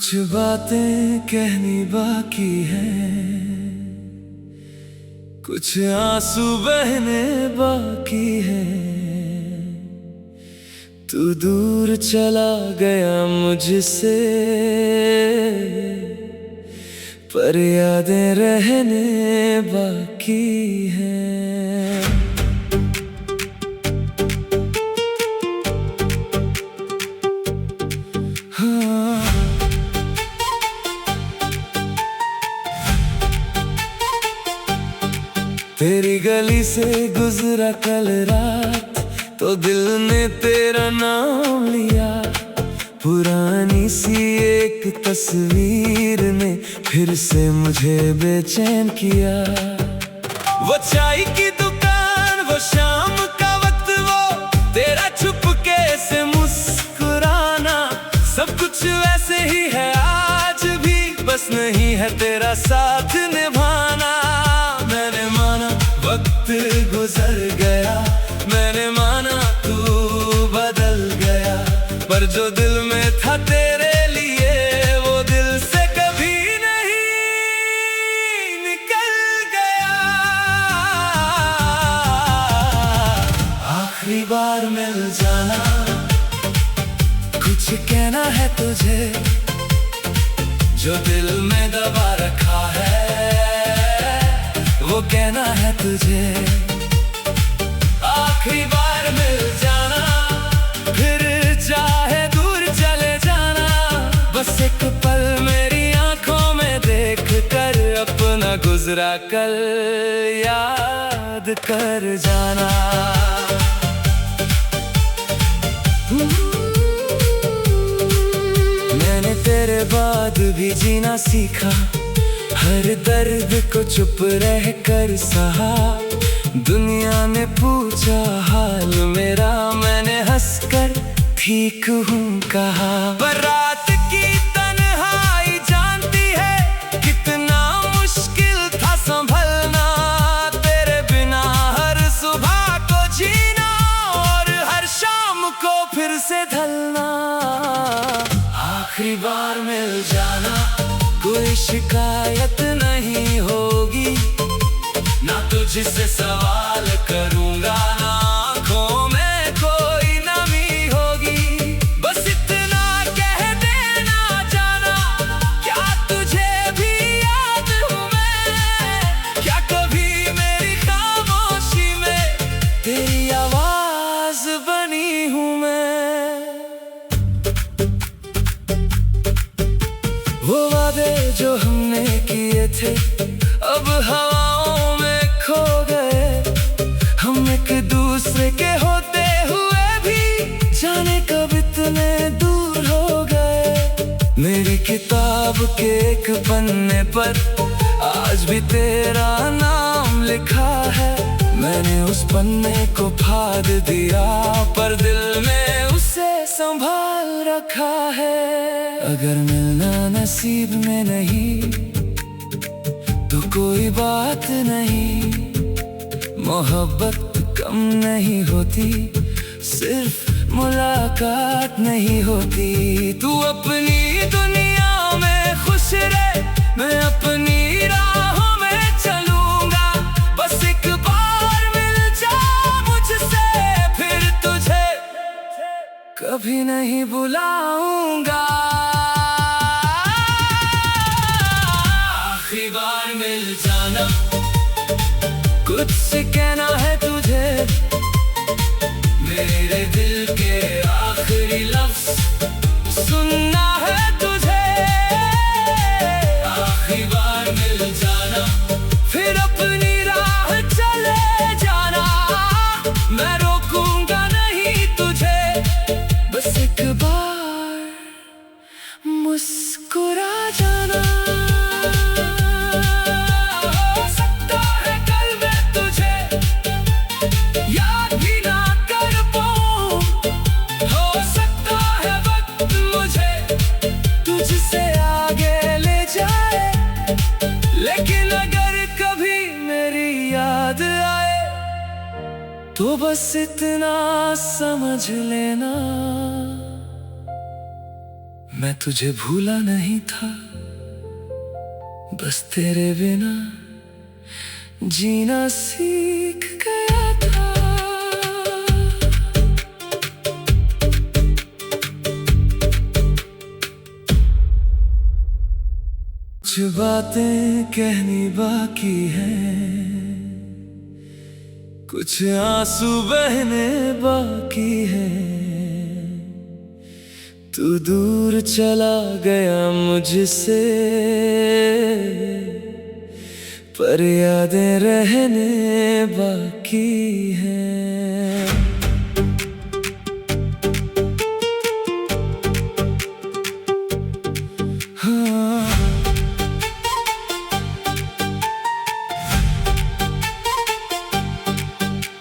कुछ बातें कहनी बाकी हैं, कुछ आंसू बहने बाकी हैं। तू दूर चला गया मुझसे, पर यादें रहने बाकी हैं। हाँ, तेरी गली से गुजरा कल रात, तो दिल ने तेरा नाम लिया। पुरानी सी एक तस्वीर ने फिर से मुझे बेचैन किया। वो चाय की दुकान, वो शाम का वक्त, वो तेरा चुपके से मुस्कुराना, सब कुछ वैसे ही है आज भी, बस नहीं है तेरा साथ निभाना। मैंने माना वक्त गुजर गया, मैंने माना तू बदल गया, पर जो दिल में था तेरे लिए, वो दिल से कभी नहीं निकल गया। आखिरी बार मिल जाना, कुछ कहना है तुझे, जो दिल में दबा रखा है, वो कहना है तुझे। आखिरी बार मिल जाना, फिर चाहे दूर चले जाना, बस एक पल मेरी आंखों में देख कर अपना गुजरा कल याद कर जाना। मैंने तेरे बाद भी जीना सीखा, हर दर्द को चुप रह कर सहा। दुनिया ने पूछा हाल मेरा, मैंने हंसकर ठीक हूँ कहा। बारात की तन्हाई जानती है, कितना मुश्किल था संभलना, तेरे बिना हर सुबह को जीना, और हर शाम को फिर से ढलना। आखिरी बार मिल जाना, कोई शिकायत नहीं होगी, ना तुझसे सवाल करूंगा, ना आँखों में कोई नमी होगी। बस इतना कह देना जाना, क्या तुझे भी याद हूँ मैं, क्या कभी मेरी खामोशी में तेरी आवाज बनी हूँ मैं। वो वादे जो हमने किए थे, अब हवाओं में खो गए। हम एक दूसरे के होते हुए भी जाने कब इतने दूर हो गए। मेरी किताब के एक पन्ने पर आज भी तेरा नाम लिखा है। मैंने उस पन्ने को फाड़ दिया, पर दिल में उसे संभाल रखा है। अगर मिलना नसीब में नहीं तो कोई बात नहीं, मोहब्बत कम नहीं होती, सिर्फ मुलाकात नहीं होती। तू अपनी दुनिया में खुश रहे, मैं अपनी राहों में चलूंगा। बस एक बार मिल जा मुझसे, फिर तुझे कभी नहीं बुलाऊंगा। आखिरी बार मिल जाना, कुछ से कहना है तुझे, मेरे दिल के आखिरी लफ्ज सुनना है तुझे। आखिरी बार मिल जाना, फिर अपनी राह चले जाना, मैं रोकूंगा नहीं तुझे। बस एक बार मुस्कुरा जाना। लेकिन अगर कभी मेरी याद आए, तो बस इतना समझ लेना, मैं तुझे भूला नहीं था, बस तेरे बिना जीना सीख गया था। कुछ बातें कहनी बाकी हैं, कुछ आंसू बहने बाकी हैं। तू दूर चला गया मुझसे, पर यादें रहने बाकी हैं। हाँ,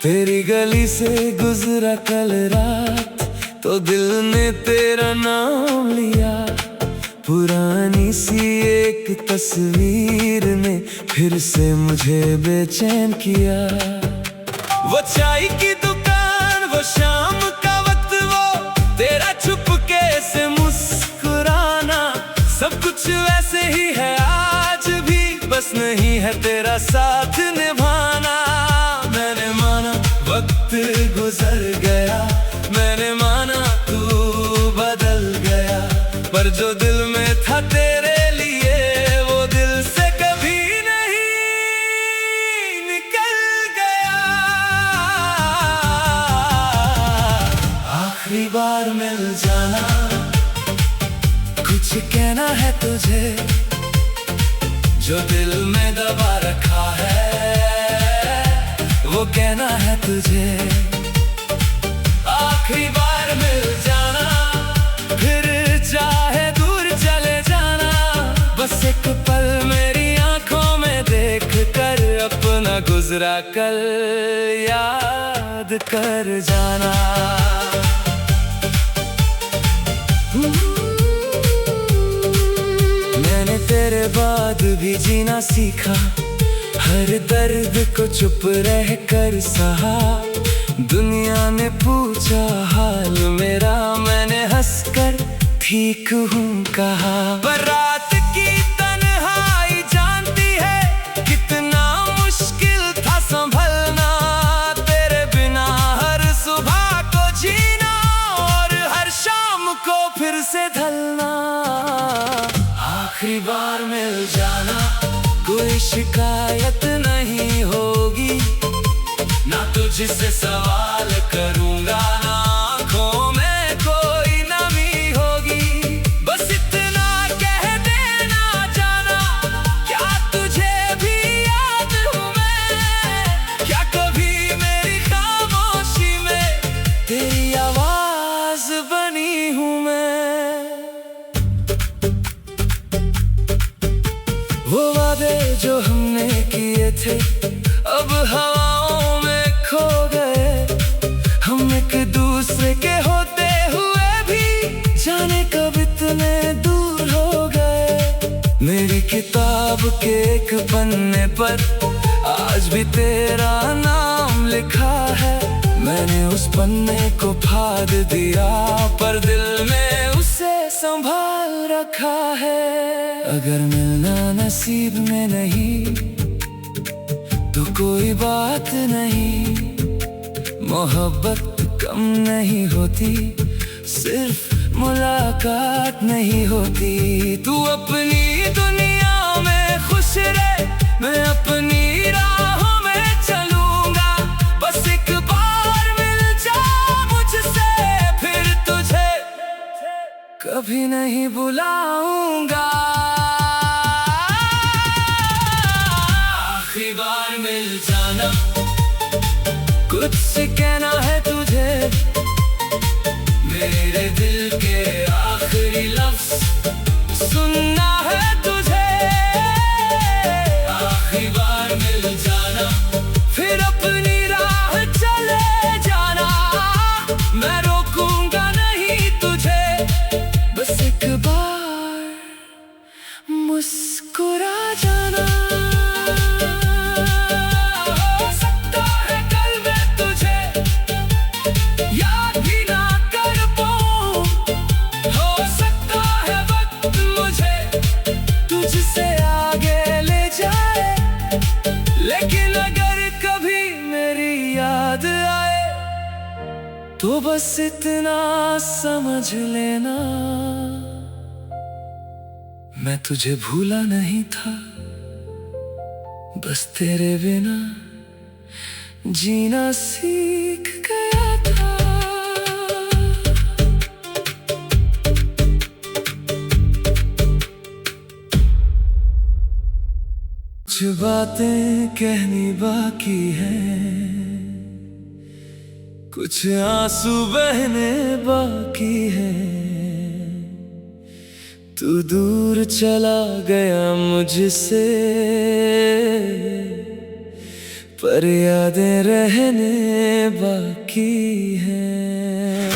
तेरी गली से गुजरा कल रात, तो दिल ने तेरा नाम लिया। पुरानी सी एक तस्वीर ने फिर से मुझे बेचैन किया। वो चाय की दुकान, वो शाम का वक्त, वो तेरा चुपके से मुस्कुराना, सब कुछ वैसे ही है आज भी, बस नहीं है तेरा साथ निभाना। मैंने माना वक्त गुजर गया, मैंने माना तू बदल गया, पर जो दिल में था तेरे लिए, वो दिल से कभी नहीं निकल गया। आखिरी बार मिल जाना, कुछ कहना है तुझे, जो दिल में दबा रखा है, वो कहना है तुझे। आखिरी बार मिल जाना, फिर चाहे दूर चले जाना, बस एक पल मेरी आंखों में देख कर अपना गुजरा कल याद कर जाना। मैंने तेरे बाद भी जीना सीखा, हर दर्द को चुप रह कर सहा। दुनिया ने पूछा हाल मेरा, मैंने हंसकर ठीक हूँ कहा। पर रात की तन्हाई जानती है, कितना मुश्किल था संभलना, तेरे बिना हर सुबह को जीना, और हर शाम को फिर से ढलना। आखिरी बार मिल जाना, कोई शिकायत नहीं होगी, ना तुझसे सवाल करूंगा, ना आँखों में कोई नमी होगी। बस इतना कह देना जाना, क्या तुझे भी याद हूँ मैं, क्या कभी मेरी खामोशी में तेरी आवाज बनी हूँ मैं। वो वादे जो हमने किए थे, अब हवाओं में खो गए। हम एक दूसरे के होते हुए भी जाने कब इतने दूर हो गए। मेरी किताब के एक पन्ने पर आज भी तेरा नाम लिखा है। मैंने उस पन्ने को फाड़ दिया, पर दिल में उसे संभाल रखा है। अगर मिलना नसीब में नहीं तो कोई बात नहीं, मोहब्बत कम नहीं होती, सिर्फ मुलाकात नहीं होती। तू अपनी दुनिया में खुश रहे, मैं अपनी राहों में चलूंगा। बस एक बार मिल जा मुझसे, फिर तुझे कभी नहीं बुलाऊंगा। आखिरी बार मिल जाना, कुछ कहना है तुझे, मेरे दिल के आखिरी लफ्ज सुनना है तुझे। आखिरी बार मिल जाना, फिर अपनी राह चले जाना, मैं रोकूंगा नहीं तुझे। बस एक बार मुस्कुरा जाना। याद भी ना कर पाऊं, हो सकता है मुझसे आगे ले जाए। लेकिन अगर कभी मेरी याद आए तो बस इतना समझ लेना, मैं तुझे भूला नहीं था, बस तेरे बिना जीना सीख गया था। कुछ बातें कहनी बाकी हैं, कुछ आंसू बहने बाकी हैं। तू दूर चला गया मुझसे, पर यादें रहने बाकी हैं।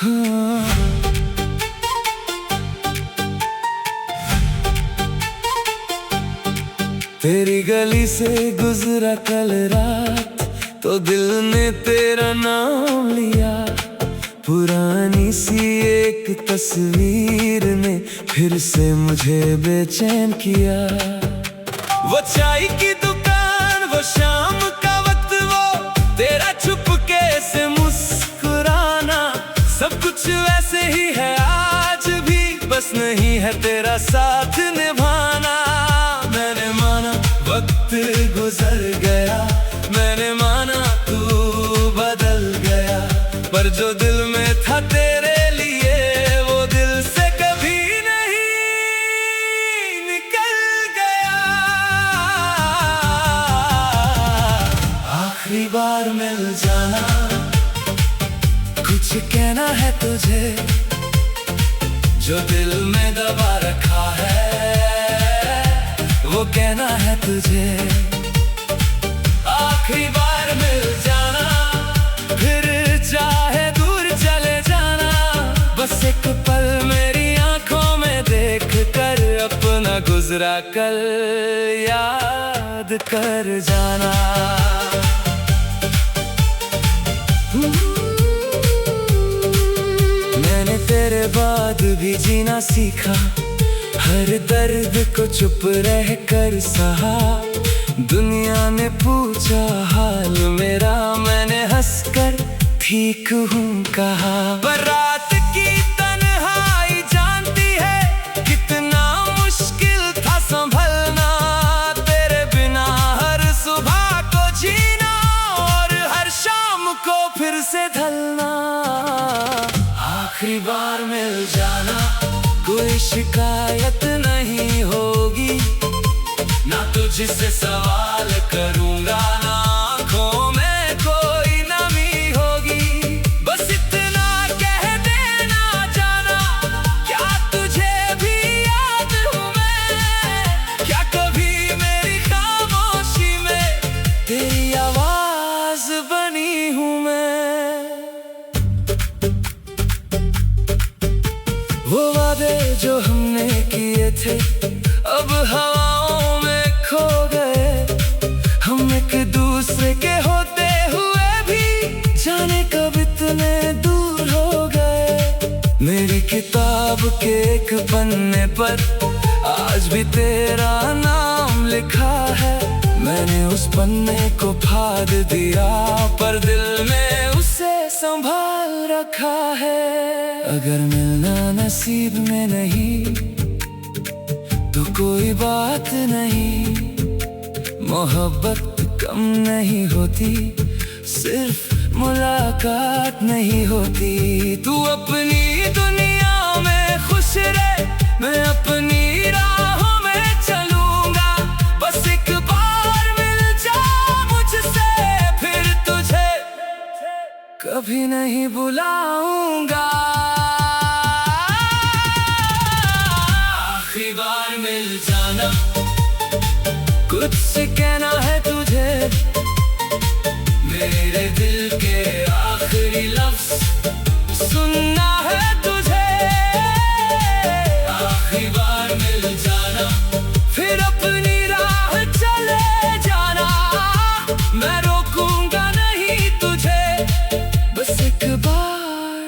हाँ, तेरी गली से गुजरा कल रात तो दिल ने तेरा नाम लिया। पुरानी सी एक तस्वीर ने फिर से मुझे बेचैन किया। वो चाय की दुकान, वो शाम का वक्त, वो तेरा चुपके से मुस्कुराना, सब कुछ वैसे ही है आज भी, बस नहीं है तेरा साथ निभाना। मैंने माना वक्त गुजर गया, मैंने माना तू बदल गया, पर जो दिल में था तेरे लिए वो दिल से कभी नहीं निकल गया। आखिरी बार मिल जाना, कुछ कहना है तुझे, जो दिल में दबा रखा है वो कहना है तुझे। आखिरी बार मिल जाना, फिर चाहे दूर चले जाना, बस एक पल मेरी आंखों में देख कर अपना गुजरा कल याद कर जाना। मैंने तेरे बाद भी जीना सीखा, हर दर्द को चुप रह कर सहा। दुनिया ने पूछा हाल मेरा, मैंने हंसकर ठीक हूँ कहा। बारात की तन्हाई जानती है कितना मुश्किल था संभलना, तेरे बिना हर सुबह को जीना और हर शाम को फिर से ढलना। आखिरी बार मिल जाना, कोई शिकायत नहीं होगी, ना तुझसे सवाल करूंगा, ना आँखों में कोई नमी होगी। बस इतना कह देना जाना, क्या तुझे भी याद हूँ मैं, क्या कभी मेरी खामोशी में तेरी आवाज बनी हूँ मैं। वो वादे जो हमने किए थे अब हवाओं में खो गए। हम एक दूसरे के होते हुए भी जाने कब इतने दूर हो गए। मेरी किताब के एक पन्ने पर आज भी तेरा नाम लिखा है। मैंने उस पन्ने को फाड़ दिया, पर दिल में उसे संभाल रखा है। अगर मिलना नसीब में नहीं तो कोई बात नहीं, मोहब्बत कम नहीं होती, सिर्फ मुलाकात नहीं होती। तू अपनी दुनिया में खुश रहे, मैं अपनी राहों में चलूंगा। बस एक बार मिल जा मुझसे, फिर तुझे कभी नहीं बुलाऊंगा। आखिरी बार मिल जाना, कुछ से कहना है तुझे, मेरे दिल के आखिरी लफ्ज सुनना है तुझे। आखिरी बार मिल जाना, फिर अपनी राह चले जाना, मैं रोकूंगा नहीं तुझे। बस एक बार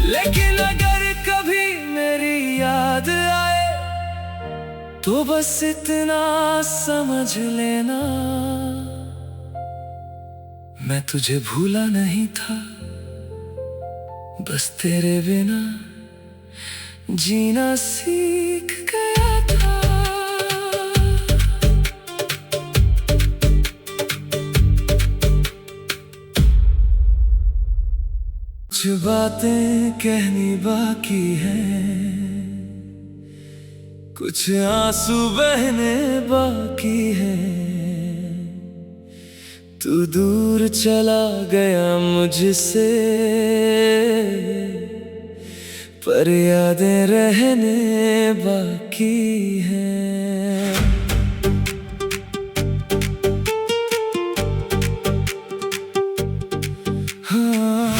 लेकिन अगर कभी मेरी याद आए तो बस इतना समझ लेना, मैं तुझे भूला नहीं था, बस तेरे बिना जीना सीख गया था। कुछ बातें कहनी बाकी हैं, कुछ आंसू बहने बाकी हैं। तू दूर चला गया मुझसे, पर यादें रहने बाकी हैं। हाँ,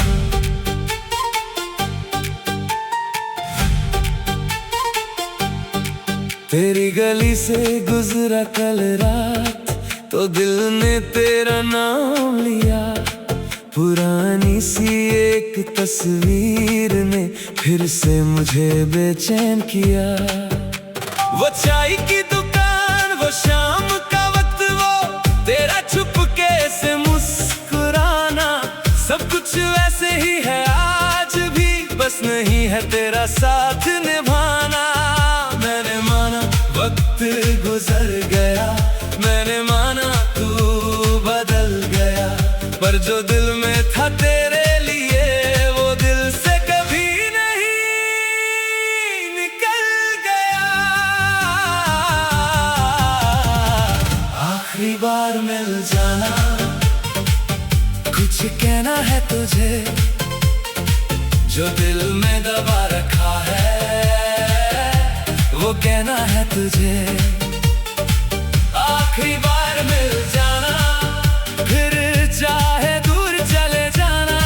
तेरी गली से गुजरा कल रात तो दिल ने तेरा नाम लिया। पुरानी सी एक तस्वीर ने फिर से मुझे बेचैन किया। वो चाय की दुकान, वो शाम का वक्त, वो तेरा चुपके से मुस्कुराना, सब कुछ वैसे ही है आज भी, बस नहीं है तेरा साथ निभाना। मैंने माना वक्त गुजर गया, मैंने माना तू बदल गया, पर जो दिल में था तेरे लिए वो दिल से कभी नहीं निकल गया। आखिरी बार मिल जाना, कुछ कहना है तुझे, जो दिल में दबा रखा है वो कहना है तुझे। आखिरी बार मिल जाना, फिर चाहे दूर चले जाना,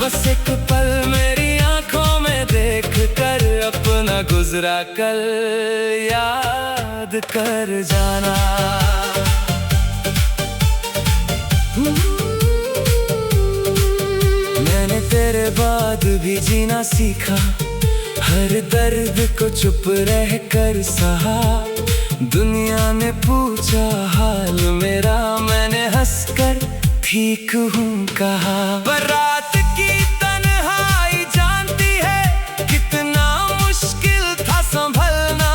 बस एक पल मेरी आंखों में देख कर अपना गुजरा कल याद कर जाना। मैंने तेरे बाद भी जीना सीखा, हर दर्द को चुप रह कर सहा। दुनिया ने पूछा हाल मेरा, मैंने हंसकर ठीक हूँ कहा। बारात की तन्हाई जानती है कितना मुश्किल था संभलना,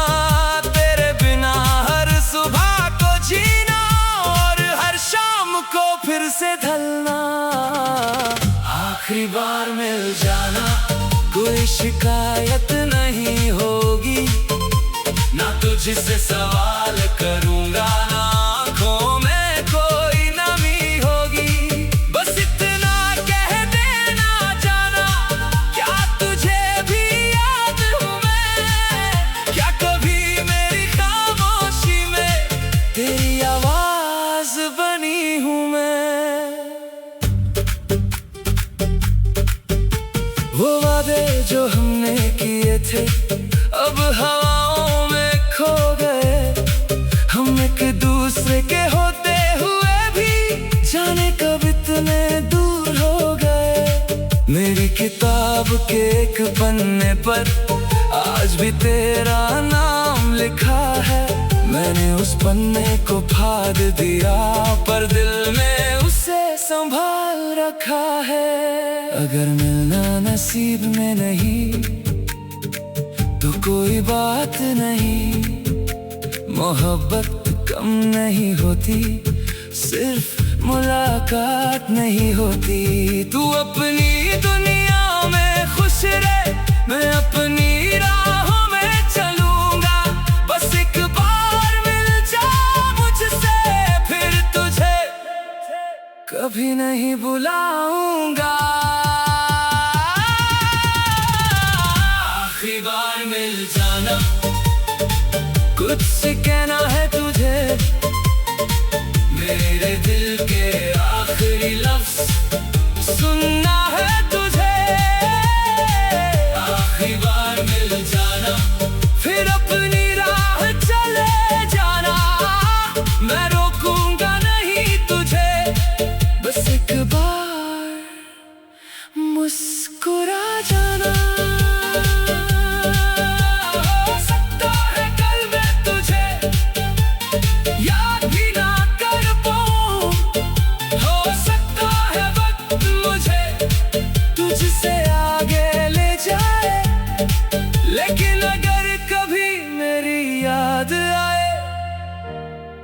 तेरे बिना हर सुबह को जीना और हर शाम को फिर से ढलना। आखिरी बार मिल जाना, कोई शिकायत नहीं होगी, ना तुझसे सवाल करूंगा, ना आँखों में कोई नमी होगी। बस इतना कह देना जाना, क्या तुझे भी याद हूँ मैं, क्या कभी मेरी खामोशी में तेरी आवाज बनी हूँ मैं। वो वादे जो हमने किए थे अब हवाओं में खो गए। हम एक दूसरे के होते हुए भी जाने कब इतने दूर हो गए। मेरी किताब के एक पन्ने पर आज भी तेरा नाम लिखा है। मैंने उस पन्ने को फाड़ दिया, पर दिल में उसे संभाल रखा है। अगर मिलना नसीब में नहीं तो कोई बात नहीं, मोहब्बत कम नहीं होती, सिर्फ मुलाकात नहीं होती। तू अपनी दुनिया में खुश रहे, मैं अपनी राहों में चलूंगा। बस एक बार मिल जा मुझसे, फिर तुझे कभी नहीं बुलाऊंगा। आखिरी बार मिल जाना, कुछ कहना है तुझे, मेरे दिल के आखिरी लफ्ज सुनना है तुझे। आखिरी बार मिल जाना, फिर अपनी राह चले जाना, मैं रोकूंगा नहीं तुझे। बस एक बार मुस्कुरा जाना।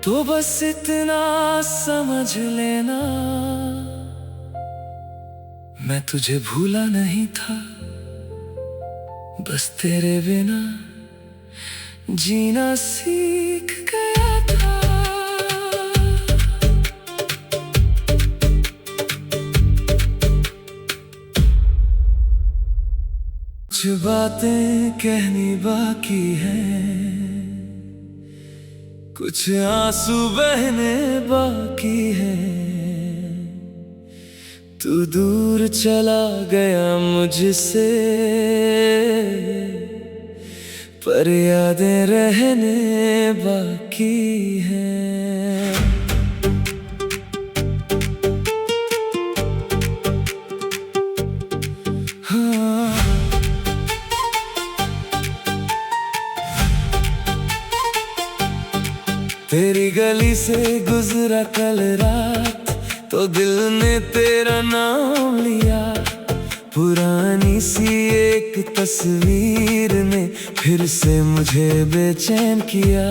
तो बस इतना समझ लेना, मैं तुझे भूला नहीं था, बस तेरे बिना जीना सीख गया था। कुछ बातें कहनी बाकी हैं, कुछ आंसू बहने बाकी हैं। तू दूर चला गया मुझसे, पर यादें रहने बाकी हैं। हाँ, तेरी गली से गुजरा कल रात, तो दिल ने तेरा नाम लिया। पुरानी सी एक तस्वीर ने फिर से मुझे बेचैन किया।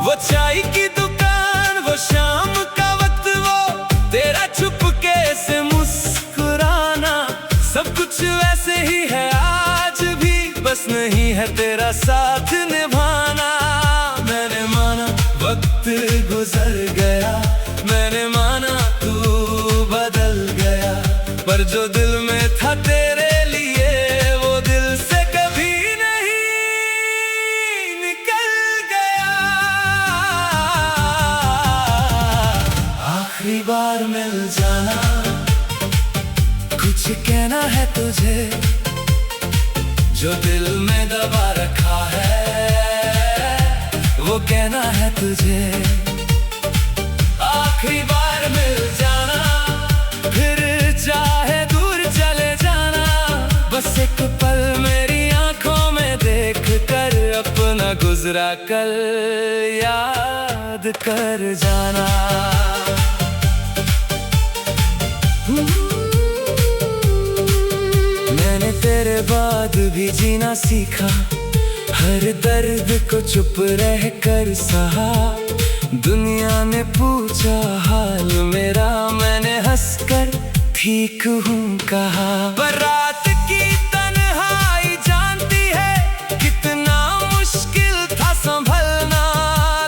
वो चाय की दुकान, वो शाम का वक्त, वो तेरा चुपके से मुस्कुराना, सब कुछ वैसे ही है आज भी, बस नहीं है तेरा साथ निभाना। मैंने माना वक्त गुजर गया, मैंने माना तू बदल गया, पर जो दिल में था तेरे लिए, वो दिल से कभी नहीं निकल गया। आखिरी बार मिल जाना, कुछ कहना है तुझे, जो दिल में दबा रखा है, वो कहना है तुझे। आखिरी बार मिल जाना, फिर चाहे दूर चले जाना, बस एक पल मेरी आंखों में देख कर अपना गुजरा कल याद कर जाना। मैंने तेरे बाद भी जीना सीखा, हर दर्द को चुप रह कर सहा। दुनिया ने पूछा हाल मेरा, मैंने हंसकर ठीक हूँ कहा। पर रात की तन्हाई जानती है कितना मुश्किल था संभलना,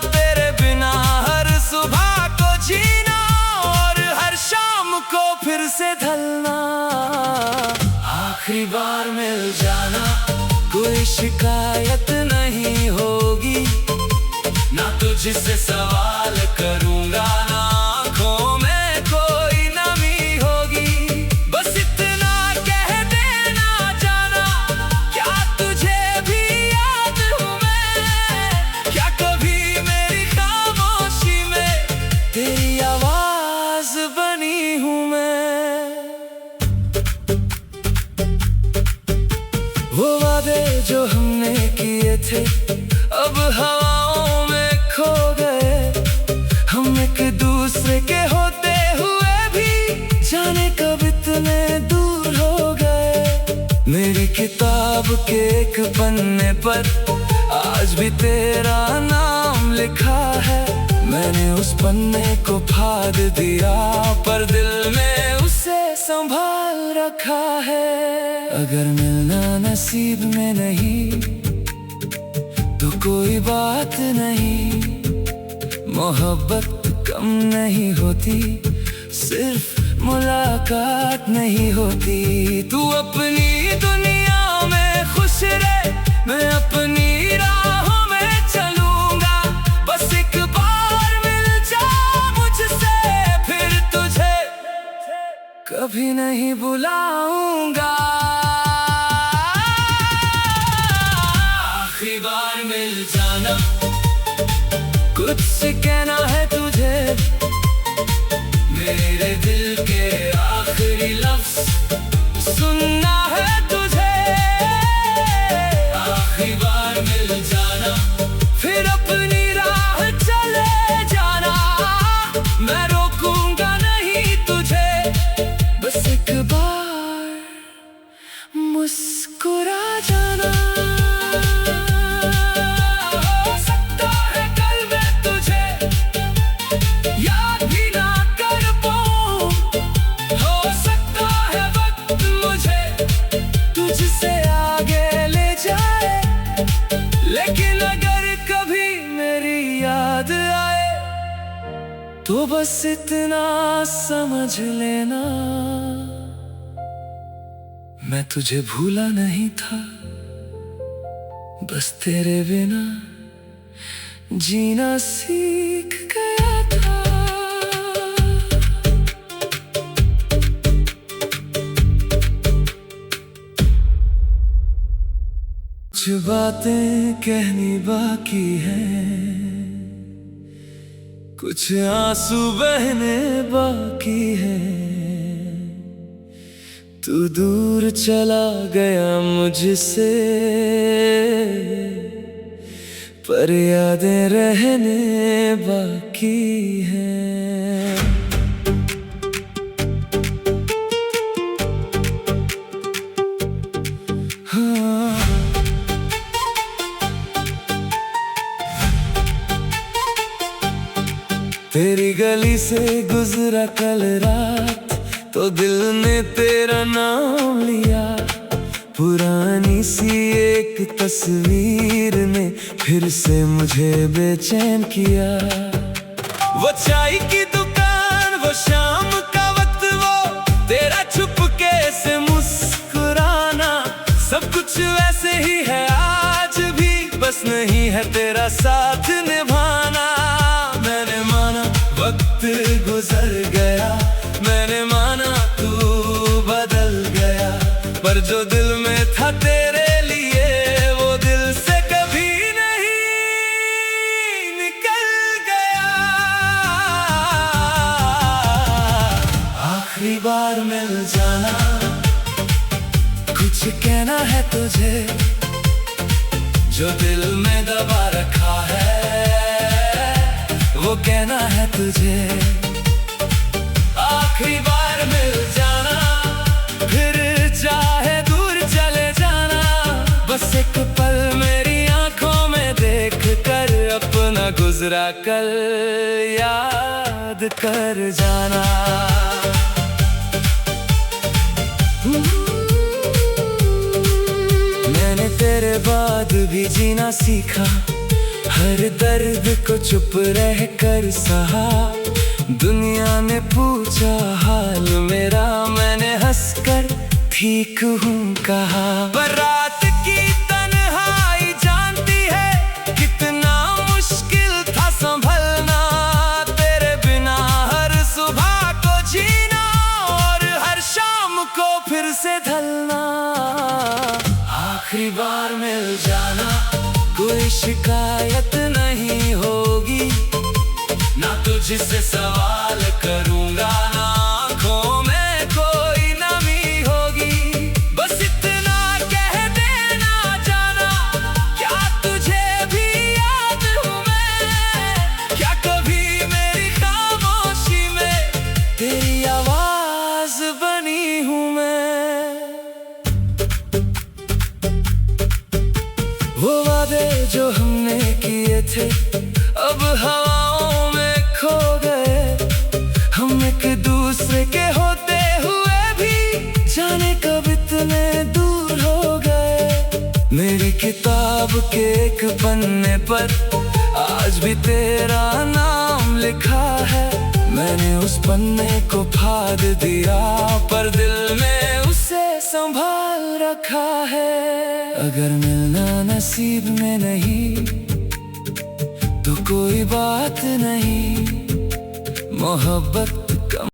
तेरे बिना हर सुबह को जीना और हर शाम को फिर से ढलना। आखिरी बार मिल जाना, कोई शिकायत नहीं होगी, ना तुझसे सवाल करूंगा, ना आँखों में कोई नमी होगी। बस इतना कह देना जाना, क्या तुझे भी याद हूँ मैं, क्या कभी मेरी खामोशी में तेरी आवाज बनी हूँ मैं। वो वादे जो हमने किए थे अब हवाओं में खो गए, हम एक दूसरे के होते हुए भी जाने कब इतने दूर हो गए। मेरी किताब के एक पन्ने पर आज भी तेरा नाम लिखा है, मैंने उस पन्ने को फाड़ दिया, पर दिल में उसे संभाल रखा है। अगर मिलना नसीब में नहीं तो कोई बात नहीं, मोहब्बत कम नहीं होती, सिर्फ मुलाकात नहीं होती। तू अपनी दुनिया में खुश रहे, मैं अपनी राहों में चलूंगा, बस एक बार मिल जा मुझसे, फिर तुझे कभी नहीं बुलाऊंगा। आखिरी बार मिल जाना, कुछ कहना है तुझे, मेरे दिल के आखिरी लफ्ज सुनना है तुझे। आखिरी बार मिल जाना, फिर अपनी राह चले जाना, मैं रोकूंगा नहीं तुझे, बस एक बार मुस्कुरा जाना। हो सकता है कल मैं तुझे हो बस इतना समझ लेना, मैं तुझे भूला नहीं था, बस तेरे बिना जीना सीख गया था। कुछ बातें कहनी बाकी हैं, कुछ आंसू बहने बाकी हैं। तू दूर चला गया मुझसे, पर यादें रहने बाकी हैं। हाँ, तेरी गली से गुजरा कल रात, तो दिल ने तेरा नाम लिया। पुरानी सी एक तस्वीर ने फिर से मुझे बेचैन किया। वो चाय की दुकान, वो शाम का वक्त, वो तेरा चुपके से मुस्कुराना, सब कुछ वैसे ही है आज भी, बस नहीं है तेरा साथ निभाना। मैंने माना वक्त गुजर गया, मैंने माना तू बदल गया, पर जो दिल में था तेरे लिए, वो दिल से कभी नहीं निकल गया। आखिरी बार मिल जाना, कुछ कहना है तुझे, जो दिल में दबा रखा है, वो कहना है तुझे। आखिरी बार मिल जाना, फिर चाहे दूर चले जाना, बस एक पल मेरी आंखों में देख कर अपना गुजरा कल याद कर जाना। मैंने तेरे बाद भी जीना सीखा, हर दर्द को चुप रह कर सहा। दुनिया ने पूछा हाल मेरा, मैंने हंसकर ठीक हूँ कहा। बारात की तन्हाई जानती है कितना मुश्किल था संभलना, तेरे बिना हर सुबह को जीना और हर शाम को फिर से ढलना। आखिरी बार मिल जाना, कोई शिकायत नहीं होगी, ना तुझसे सवाल करूंगा, ना आँखों में कोई नमी होगी। बस इतना कह देना जाना, क्या तुझे भी याद हूँ मैं, क्या कभी मेरी खामोशी में तेरी आवाज बनी हूँ मैं। वो वादे जो हमने किए थे अब हवाओं में खो गए, हम एक दूसरे के होते हुए भी जाने कब इतने दूर हो गए। मेरी किताब के एक पन्ने पर आज भी तेरा नाम लिखा है, मैंने उस पन्ने को फाड़ दिया, पर दिल में उसे संभाल रखा है। अगर मिलना नसीब में नहीं तो कोई बात नहीं, मोहब्बत